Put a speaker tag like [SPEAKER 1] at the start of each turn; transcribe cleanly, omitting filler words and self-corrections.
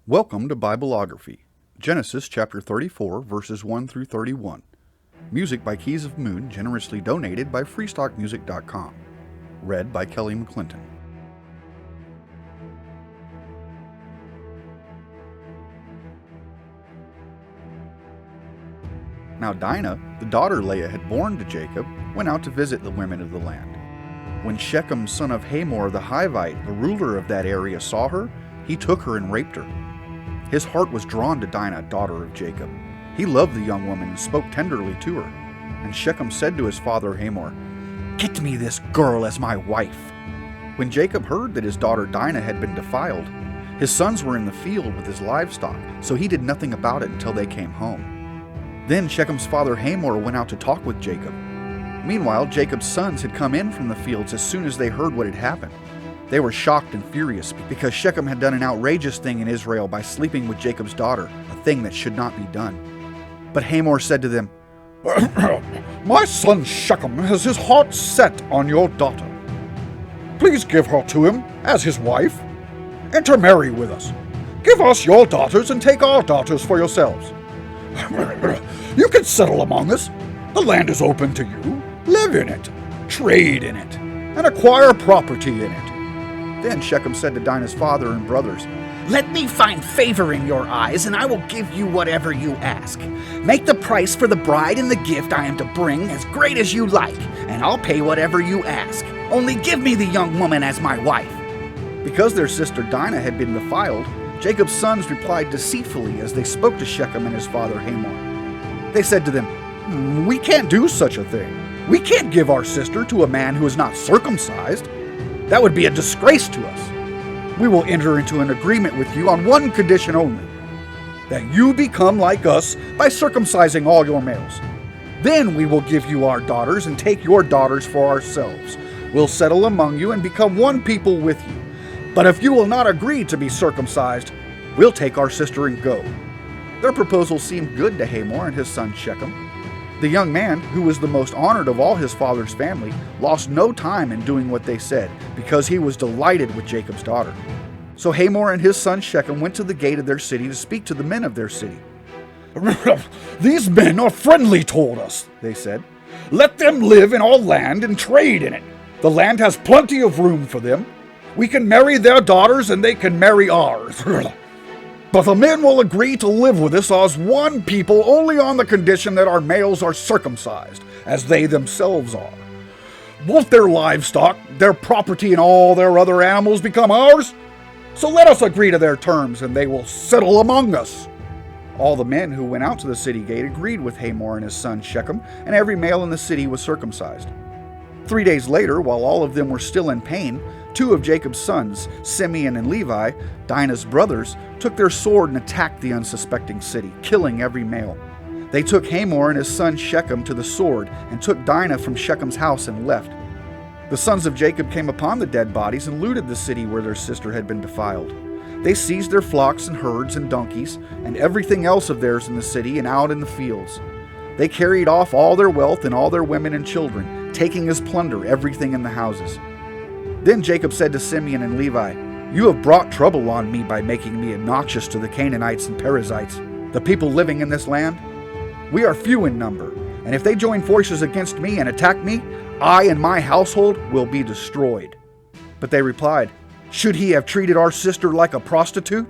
[SPEAKER 1] Welcome to Bibleography, Genesis chapter 34, verses 1 through 31. Music by Keys of Moon, generously donated by freestockmusic.com. Read by Kelly McClinton. Now Dinah, the daughter Leah had borne to Jacob, went out to visit the women of the land. When Shechem, son of Hamor the Hivite, the ruler of that area, saw her, he took her and raped her. His heart was drawn to Dinah, daughter of Jacob. He loved the young woman and spoke tenderly to her. And Shechem said to his father Hamor, "Get me this girl as my wife." When Jacob heard that his daughter Dinah had been defiled, his sons were in the field with his livestock, so he did nothing about it until they came home. Then Shechem's father Hamor went out to talk with Jacob. Meanwhile, Jacob's sons had come in from the fields as soon as they heard what had happened. They were shocked and furious because Shechem had done an outrageous thing in Israel by sleeping with Jacob's daughter, a thing that should not be done. But Hamor said to them, "My son Shechem has his heart set on your daughter. Please give her to him as his wife. Intermarry with us. Give us your daughters and take our daughters for yourselves. You can settle among us. The land is open to you. Live in it, trade in it, and acquire property in it." Then Shechem said to Dinah's father and brothers,
[SPEAKER 2] "Let me find favor in your eyes, and I will give you whatever you ask. Make the price for the bride and the gift I am to bring as great as you like, and I'll pay whatever you ask. Only give me the young woman as my wife."
[SPEAKER 1] Because their sister Dinah had been defiled, Jacob's sons replied deceitfully as they spoke to Shechem and his father Hamor. They said to them, "We can't do such a thing. We can't give our sister to a man who is not circumcised. That would be a disgrace to us. We will enter into an agreement with you on one condition only, that you become like us by circumcising all your males. Then we will give you our daughters and take your daughters for ourselves. We'll settle among you and become one people with you. But if you will not agree to be circumcised, we'll take our sister and go." Their proposal seemed good to Hamor and his son Shechem. The young man, who was the most honored of all his father's family, lost no time in doing what they said, because he was delighted with Jacob's daughter. So Hamor and his son Shechem went to the gate of their city to speak to the men of their city. "These men are friendly toward us," they said. "Let them live in our land and trade in it. The land has plenty of room for them. We can marry their daughters and they can marry ours. But the men will agree to live with us as one people only on the condition that our males are circumcised, as they themselves are. Won't their livestock, their property, and all their other animals become ours? So let us agree to their terms, and they will settle among us." All the men who went out to the city gate agreed with Hamor and his son Shechem, and every male in the city was circumcised. 3 days later, while all of them were still in pain, 2 of Jacob's sons, Simeon and Levi, Dinah's brothers, took their sword and attacked the unsuspecting city, killing every male. They took Hamor and his son Shechem to the sword and took Dinah from Shechem's house and left. The sons of Jacob came upon the dead bodies and looted the city where their sister had been defiled. They seized their flocks and herds and donkeys and everything else of theirs in the city and out in the fields. They carried off all their wealth and all their women and children, taking as plunder everything in the houses. Then Jacob said to Simeon and Levi, "You have brought trouble on me by making me obnoxious to the Canaanites and Perizzites, the people living in this land. We are few in number, and if they join forces against me and attack me, I and my household will be destroyed." But they replied, "Should he have treated our sister like a prostitute?